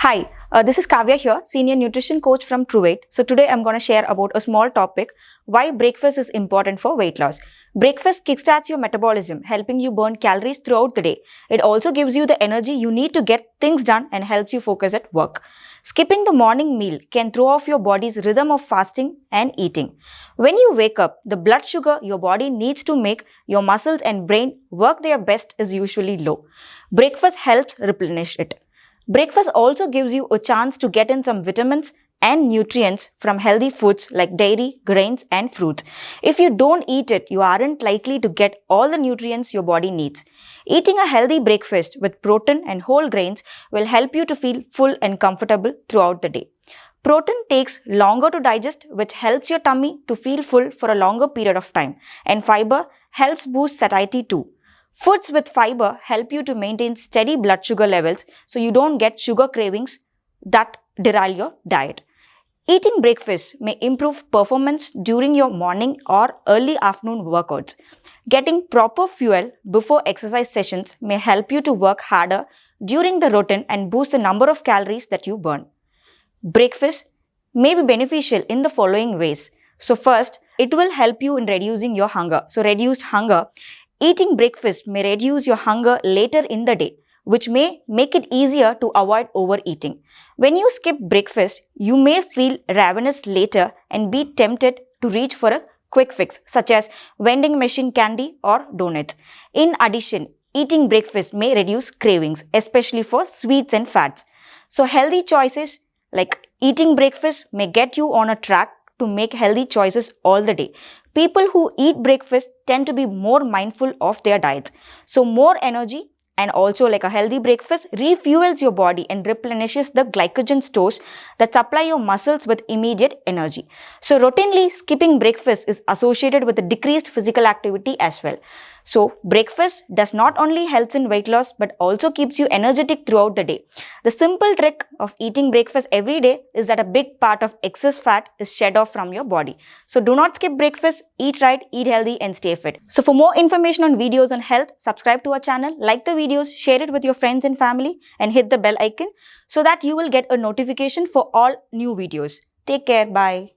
Hi, this is Kavya here, Senior Nutrition Coach from Truweight. So today I'm going to share about a small topic, why breakfast is important for weight loss. Breakfast kickstarts your metabolism, helping you burn calories throughout the day. It also gives you the energy you need to get things done and helps you focus at work. Skipping the morning meal can throw off your body's rhythm of fasting and eating. When you wake up, the blood sugar your body needs to make your muscles and brain work their best is usually low. Breakfast helps replenish it. Breakfast also gives you a chance to get in some vitamins and nutrients from healthy foods like dairy, grains, and fruits. If you don't eat it, you aren't likely to get all the nutrients your body needs. Eating a healthy breakfast with protein and whole grains will help you to feel full and comfortable throughout the day. Protein takes longer to digest, which helps your tummy to feel full for a longer period of time. And fiber helps boost satiety too. Foods with fiber help you to maintain steady blood sugar levels so you don't get sugar cravings that derail your diet. Eating breakfast may improve performance during your morning or early afternoon workouts. Getting proper fuel before exercise sessions may help you to work harder during the routine and boost the number of calories that you burn. Breakfast may be beneficial in the following ways. So first, it will help you in reducing your hunger. So reduced hunger. Eating breakfast may reduce your hunger later in the day, which may make it easier to avoid overeating. When you skip breakfast, you may feel ravenous later and be tempted to reach for a quick fix, such as vending machine candy or donuts. In addition, eating breakfast may reduce cravings, especially for sweets and fats. So healthy choices like eating breakfast may get you on a track to make healthy choices all the day. People who eat breakfast tend to be more mindful of their diets. So more energy and also like a healthy breakfast refuels your body and replenishes the glycogen stores that supply your muscles with immediate energy. So routinely skipping breakfast is associated with a decreased physical activity as well. So breakfast does not only helps in weight loss but also keeps you energetic throughout the day. The simple trick of eating breakfast every day is that a big part of excess fat is shed off from your body. So do not skip breakfast, eat right, eat healthy and stay fit. So for more information on videos on health, subscribe to our channel, like the videos, share it with your friends and family and hit the bell icon so that you will get a notification for all new videos. Take care. Bye.